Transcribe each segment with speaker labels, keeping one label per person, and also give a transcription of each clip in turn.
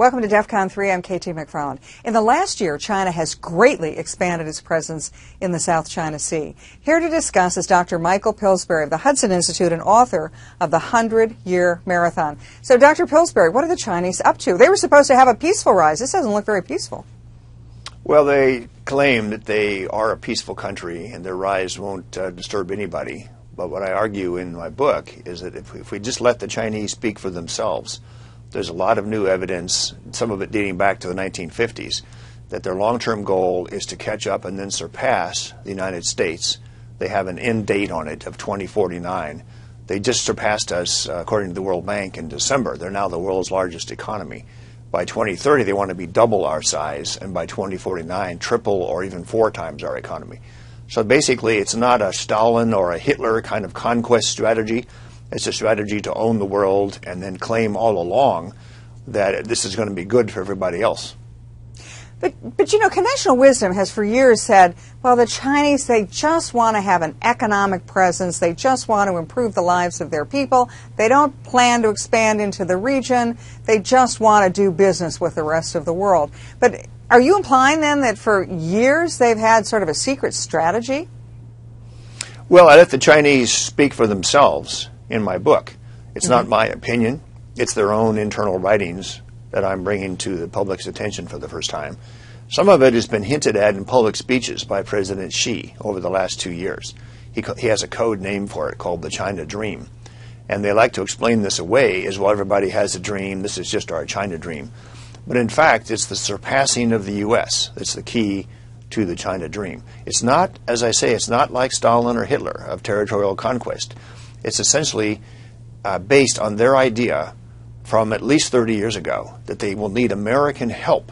Speaker 1: Welcome to DEF CON 3. I'm KT McFarland. In the last year, China has greatly expanded its presence in the South China Sea. Here to discuss is Dr. Michael Pillsbury of the Hudson Institute and author of the 100-Year Marathon. So, Dr. Pillsbury, what are the Chinese up to? They were supposed to have a peaceful rise. This doesn't look very peaceful.
Speaker 2: Well, they claim that they are a peaceful country and their rise won't disturb anybody. But what I argue in my book is that if we just let the Chinese speak for themselves, there's a lot of new evidence, some of it dating back to the 1950s, that their long-term goal is to catch up and then surpass the United States. They have an end date on it of 2049. They just surpassed us, according to the World Bank, in December. They're now the world's largest economy. By 2030, they want to be double our size, and by 2049, triple or even 4 times our economy. So basically, it's not a Stalin or a Hitler kind of conquest strategy. It's a strategy to own the world and then claim all along that this is going to be good for everybody else.
Speaker 1: But you know, conventional wisdom has for years said, well, the Chinese, they just want to have an economic presence. They just want to improve the lives of their people. They don't plan to expand into the region. They just want to do business with the rest of the world. But are you implying then that for years they've had sort of a secret strategy?
Speaker 2: Well, I let the Chinese speak for themselves in my book. It's not my opinion. It's their own internal writings that I'm bringing to the public's attention for the first time. Some of it has been hinted at in public speeches by President Xi over the last 2 years. He has a code name for it called the China Dream. And they like to explain this away as, well, everybody has a dream, this is just our China dream. But in fact, it's the surpassing of the U.S. that's the key to the China Dream. It's not, as I say, it's not like Stalin or Hitler of territorial conquest. It's essentially based on their idea from at least 30 years ago that they will need American help,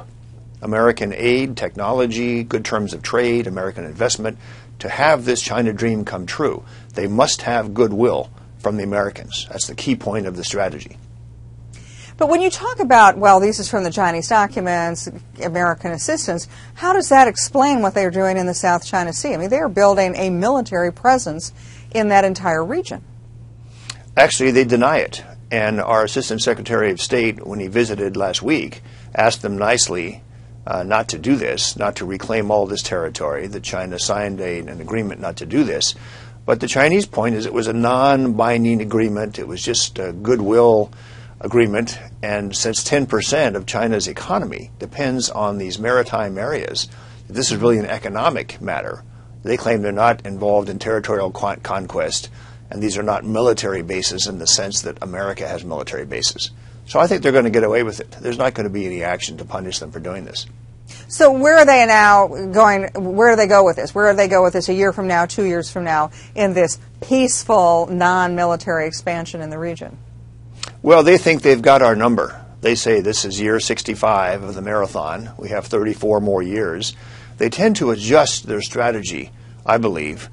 Speaker 2: American aid, technology, good terms of trade, American investment to have this China Dream come true. They must have goodwill from the Americans. That's the key point of the strategy.
Speaker 1: But when you talk about, well, this is from the Chinese documents, American assistance, how does that explain what they're doing in the South China Sea? I mean, they're building a military presence in that entire region.
Speaker 2: Actually, they deny it. And our Assistant Secretary of State, when he visited last week, asked them nicely not to do this, not to reclaim all this territory, that China signed an agreement not to do this. But the Chinese point is it was a non-binding agreement. It was just a goodwill agreement. And since 10% of China's economy depends on these maritime areas, this is really an economic matter. They claim they're not involved in territorial conquest. And these are not military bases in the sense that America has military bases. So I think they're going to get away with it. There's not going to be any action to punish them for doing this.
Speaker 1: So where are they now going? Where do they go with this? Where do they go with this a year from now, 2 years from now, in this peaceful, non-military expansion in the region?
Speaker 2: Well, they think they've got our number. They say this is year 65 of the marathon. We have 34 more years. They tend to adjust their strategy, I believe,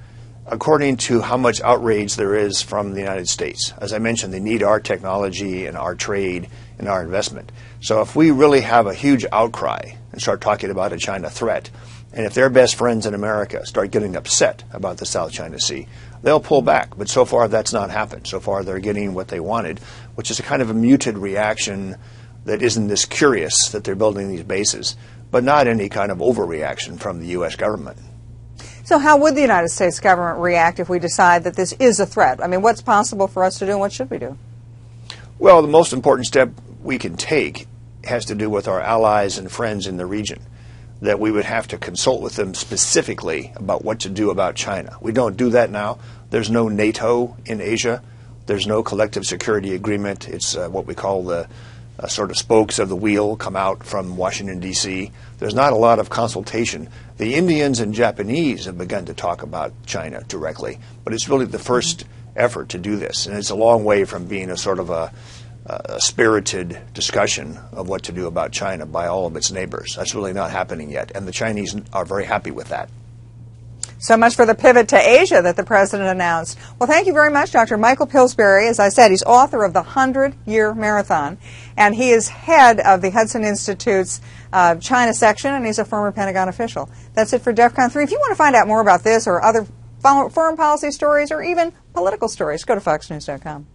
Speaker 2: according to how much outrage there is from the United States. As I mentioned, they need our technology and our trade and our investment. So if we really have a huge outcry and start talking about a China threat, and if their best friends in America start getting upset about the South China Sea, they'll pull back. But so far, that's not happened. So far, they're getting what they wanted, which is a kind of a muted reaction that isn't this curious that they're building these bases, but not any kind of overreaction from the U.S. government.
Speaker 1: So how would the United States government react if we decide that this is a threat? I mean, what's possible for us to do and what should we do?
Speaker 2: Well, the most important step we can take has to do with our allies and friends in the region, that we would have to consult with them specifically about what to do about China. We don't do that now. There's no NATO in Asia. There's no collective security agreement. It's what we call the sort of spokes of the wheel come out from Washington, D.C. There's not a lot of consultation. The Indians and Japanese have begun to talk about China directly, but it's really the first effort to do this. And it's a long way from being a sort of a spirited discussion of what to do about China by all of its neighbors. That's really not happening yet, and the Chinese are very happy with that.
Speaker 1: So much for the pivot to Asia that the president announced. Well, thank you very much, Dr. Michael Pillsbury. As I said, he's author of the 100-Year Marathon, and he is head of the Hudson Institute's China section, and he's a former Pentagon official. That's it for DEF CON 3. If you want to find out more about this or other foreign policy stories or even political stories, go to foxnews.com.